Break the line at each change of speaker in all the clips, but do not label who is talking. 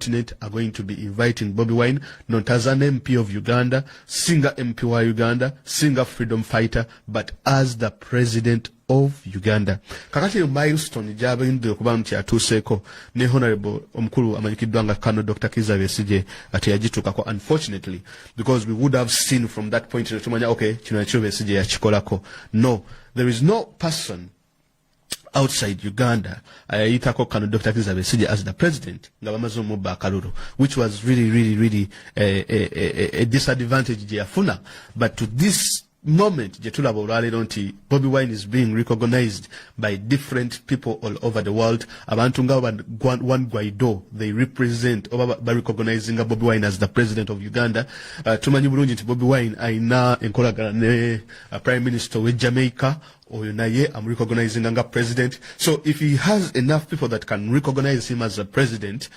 continent are going to be inviting Bobi Wine, not as an MP of Uganda, singer MP wa Uganda, singer freedom fighter, but as the president of Uganda. Kakati milestone jaba indi okuba nti atuseeko ne honorable omukulu amanyikiddwa nga Kano Dr. Kizza Besigye ati yagitukako, unfortunately, because we would have seen from that point tumanya okay kino ekyo Besigye yakikolako. No, there is no person outside Uganda ayitako Kano Dr. Kizza Besigye as the president nga bamaze omubba akalulu, which was really a disadvantage gye yafuna. But to this moment jetulaba olwaleero nti Bobi Wine is being recognized by different people all over the world. Abantu nga one Guaido, they represent oba recognizing Bobi Wine as the president of Uganda. Tumanyi bulungi nti Bobi Wine aina enkolagana ne prime minister we Jamaica, oyo naye am recognizing nga president. So if he has enough people that can recognize him as a president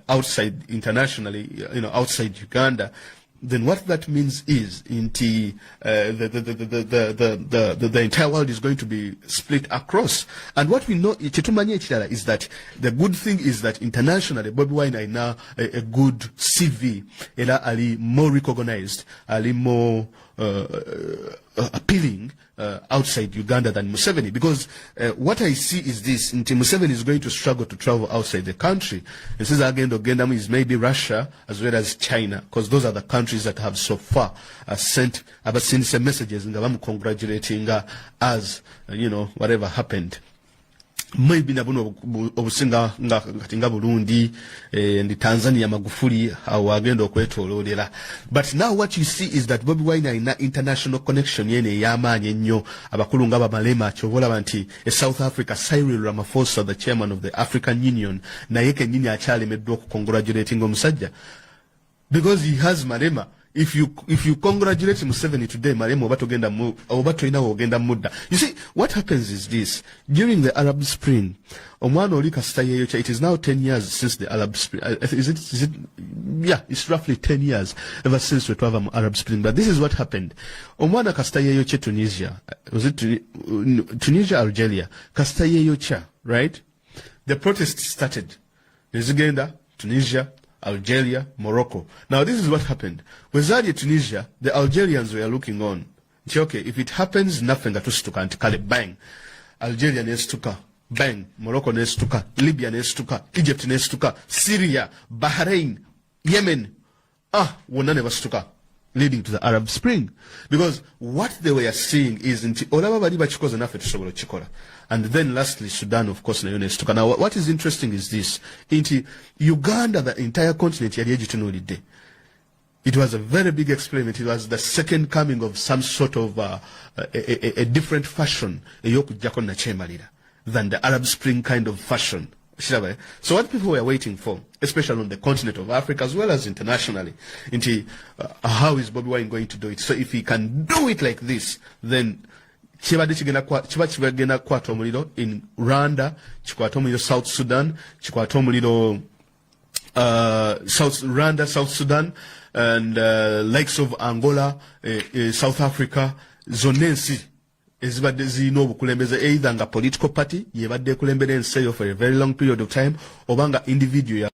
outside internationally, outside Uganda, then what that means is the entire world is going to be split across. And what we know is that the good thing is that internationally Bobi Wine is now a good CV, ali more recognized, ali more appealing outside Uganda than Museveni, because what I see is this: Museveni is going to struggle to travel outside the country. This is again is maybe Russia as well as China, because those are the countries that have so far sent some messages and I'm congratulating as whatever happened. Maybe nabuno obusinga nga Burundi and Tanzania Magufuli awagenda okwetololera. But now what you see is that Bobi Wine ina international connection yene yamaanye ennyo. Abakulu nga bamalema kyobola nti South Africa, Cyril Ramaphosa, the chairman of the African Union, naye kennyini akyalemeddwa okukongratulating omusajja because he has malema. If you congratulate Museveni today, Maremo Obatogenda Obatoina Ogenda Muda. You see, what happens is this: during the Arab Spring, it is now 10 years since the Arab Spring. Yeah, it's roughly 10 years ever since we have Arab Spring. But this is what happened. Omwana Kastayeyoche Tunisia. Was it Tunisia, Algeria? Kastayeyocha, right? The protest started. Uganda, Tunisia, Algeria, Morocco. Now this is what happened. With Tunisia, the Algerians were looking on. Okay, if it happens, nothing at all, bang. Algeria nestuka, bang. Morocco nestuka, Libya nestuka, Egypt nestuka, Syria, Bahrain, Yemen. Wona never stuka, leading to the Arab Spring. Because what they were seeing is and then lastly, Sudan, of course, now what is interesting is this: in Uganda, the entire continent, it was a very big experiment. It was the second coming of some sort of a different fashion than the Arab Spring kind of fashion. So what people were waiting for, especially on the continent of Africa as well as internationally, how is Bobi Wine going to do it? So if he can do it like this, then chiba kibagenda kukwata omuliro in Rwanda, kikwata omuliro South Sudan, kikwata omuliro Rwanda, South Sudan, and likes of Angola, South Africa, zonensi ezibadde zirina obukulembeze either nga political party yebadde ekulembera ensi for a very long period of time, obanga individual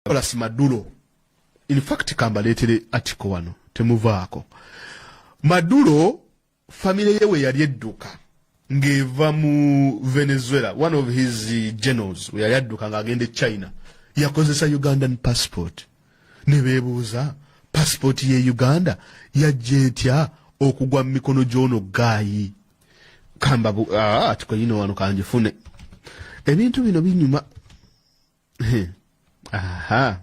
Nicolas Maduro. In fact, kambaletere article wano temuvaako. Maduro family yewe yali edduka ngeva mu Venezuela. One of his generals we yadduka ngagende China. Yakozesa Ugandan passport. Nebebuuza passport ye Uganda yajjetya okugwa mu mikono gy'ono gayi. Kamba article yino wano kanjifune. Ebintu bino binyuma. Aha.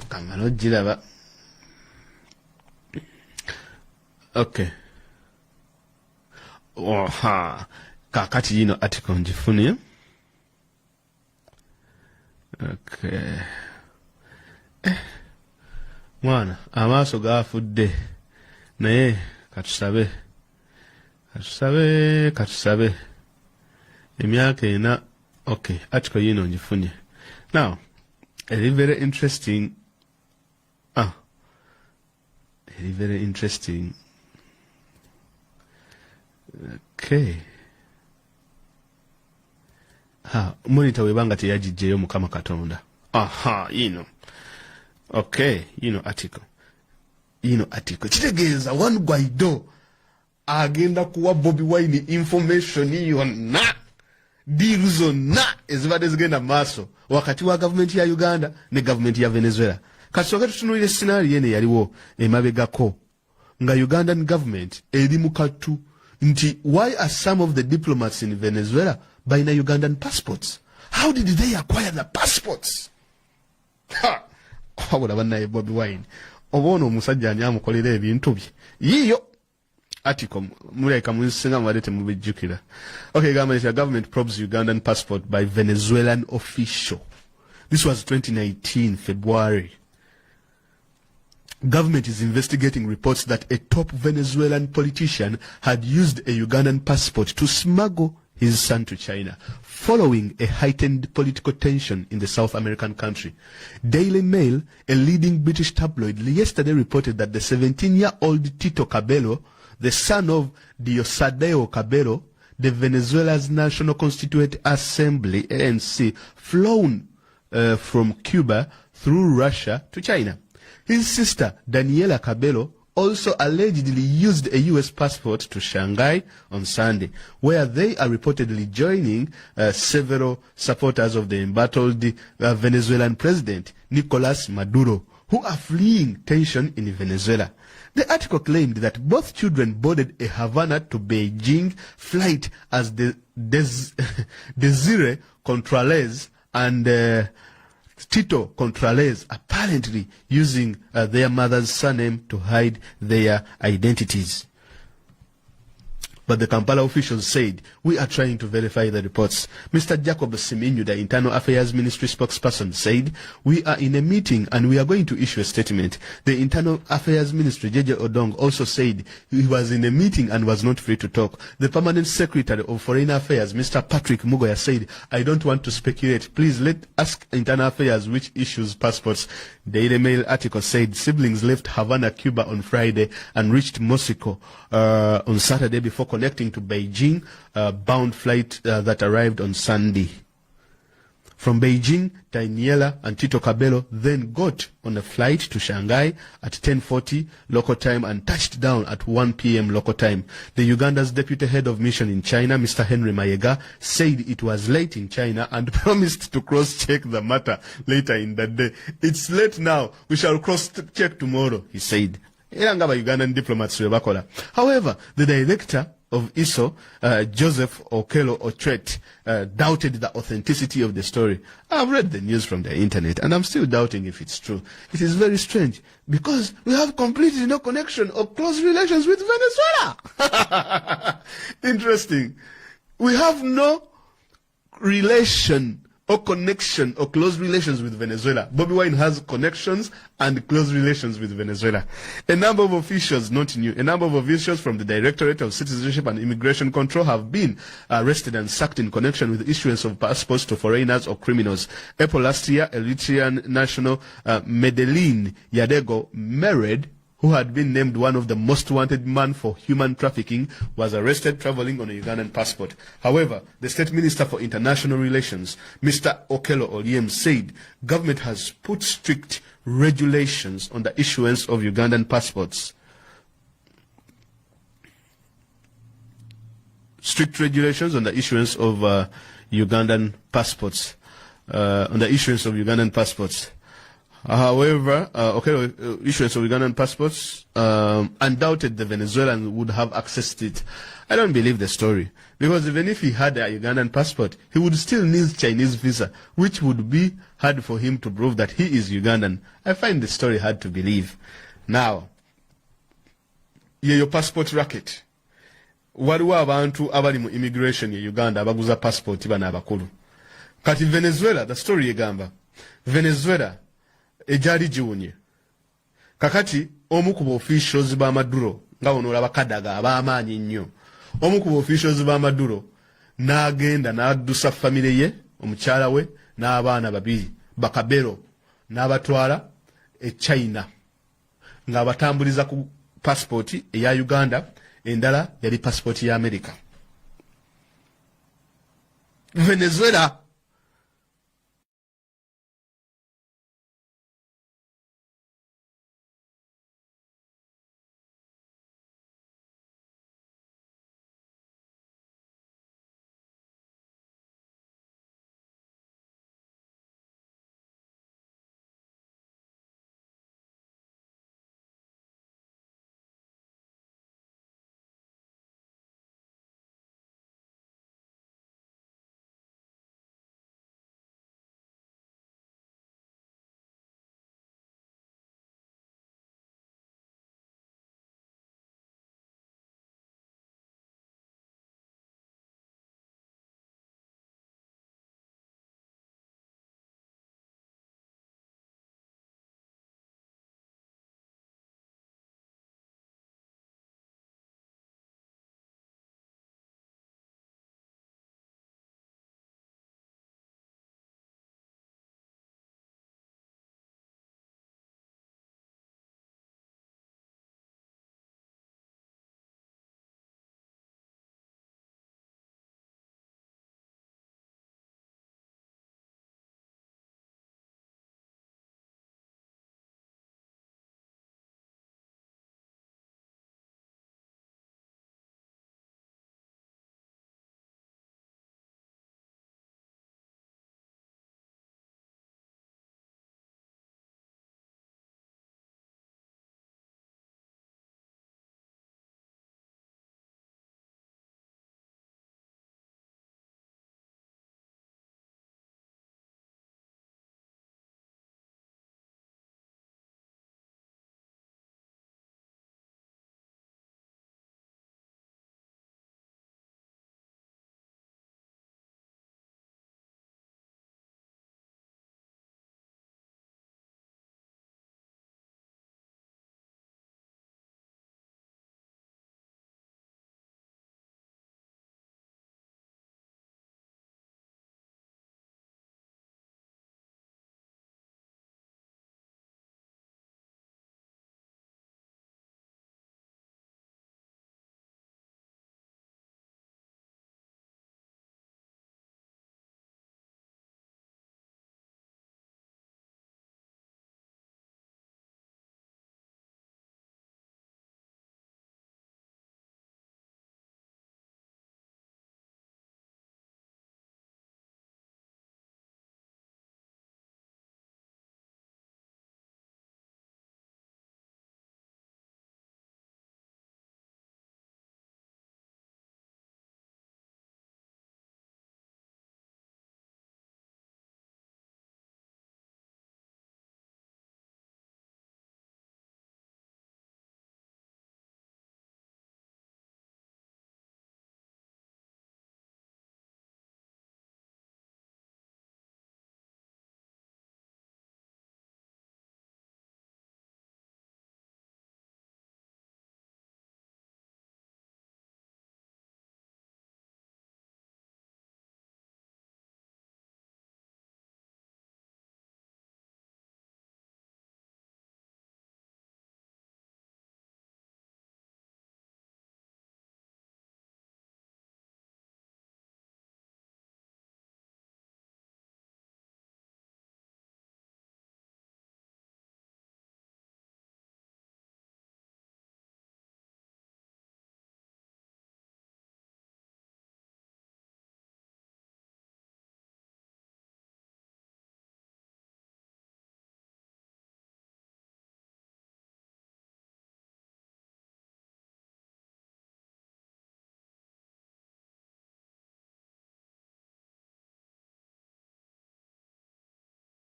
Kangano jiraba. Okay. Oha. Kakati yino article njifune. Okay. Mwana, amaaso gafudde. Naye katusabe. Emyaka ena. Okay, article yino njifunye. Now, very interesting. Very interesting. Okay. Monitor webanga teyajijjeyo Mukama Katonda. Aha, Okay, article. Kitegeeza one Guaido agenda kuwa Bobi Wine information yonna. Deals zonna ezibadde zigenda maaso wakati wa government ya Uganda ne government ya Venezuela. Kasoka tutunulire scenario ene yaliwo emabegako nga Ugandan government eri mukatu nti why are some of the diplomats in Venezuela buying Ugandan passports? How did they acquire the passports? Wabula bannaye Bobi Wine obono omusajja ani amukolera ebintu bye yiyo article muleka musinga mwadete mubijjukira. Okay, government probes Ugandan passport by Venezuelan official. This was 2019 February. Government is investigating reports that a top Venezuelan politician had used a Ugandan passport to smuggle his son to China, following a heightened political tension in the South American country. Daily Mail, a leading British tabloid, yesterday reported that the 17-year-old Tito Cabello, the son of Diosdado Cabello, the Venezuela's National Constituent Assembly, ANC, flown from Cuba through Russia to China. His sister, Daniela Cabello, also allegedly used a U.S. passport to Shanghai on Sunday, where they are reportedly joining several supporters of the embattled Venezuelan president, Nicolas Maduro, who are fleeing tension in Venezuela. The article claimed that both children boarded a Havana to Beijing flight as Desire Contralez and Tito Contralez, apparently using their mother's surname to hide their identities. But the Kampala officials said, we are trying to verify the reports. Mr. Jacob Siminyu, the Internal Affairs Ministry spokesperson, said, we are in a meeting and we are going to issue a statement. The Internal Affairs Ministry, Jeje Odong, also said he was in a meeting and was not free to talk. The Permanent Secretary of Foreign Affairs, Mr. Patrick Mugoya, said, I don't want to speculate. Please let ask Internal Affairs which issues passports. Daily Mail article said siblings left Havana, Cuba on Friday and reached Moscow on Saturday before connecting to Beijing bound flight that arrived on Sunday. From Beijing, Daniela and Tito Cabello then got on a flight to Shanghai at 10:40 local time and touched down at 1 p.m. local time. The Uganda's deputy head of mission in China, Mr. Henry Mayega, said it was late in China and promised to cross-check the matter later in the day. It's late now. We shall cross-check tomorrow, he said. Ugandan diplomats were bakola. However, the director of ISO, Joseph Okello Otret, doubted the authenticity of the story. I've read the news from the internet and I'm still doubting if it's true. It is very strange because we have completely no connection or close relations with Venezuela. Interesting. We have no relation or connection or close relations with Venezuela. Bobi Wine has connections and close relations with Venezuela. A number of officials, not new, a number of officials from the Directorate of Citizenship and Immigration Control have been arrested and sacked in connection with the issuance of passports to foreigners or criminals. April last year, Eritrean national Medellin Yadego married, who had been named one of the most wanted men for human trafficking, was arrested traveling on a Ugandan passport. However, the State Minister for International Relations, Mr. Okello Oryem, said government has put strict regulations on the issuance of Ugandan passports. Strict regulations on the issuance of Ugandan passports. However, issuance of Ugandan passports, undoubted the Venezuelan would have accessed it. I don't believe the story, because even if he had a Ugandan passport, he would still need Chinese visa, which would be hard for him to prove that he is Ugandan. I find the story hard to believe. Now, your passport racket. Waliwo abantu abali mu immigration ya Uganda abaguza passport bana abakulu. Kati Venezuela, the story egamba. Venezuela ejali jiwunye. Kakati omu ku officials ba Maduro nga ono labakadaga abamaanyi nnyo. Omu ku officials ba Maduro n'agenda n'addusa family ye, omukyala we n'abaana babiri, bakabero n'abatwala China. Nga batambuliza ku passport eya Uganda, endala yali passport ya America. Venezuela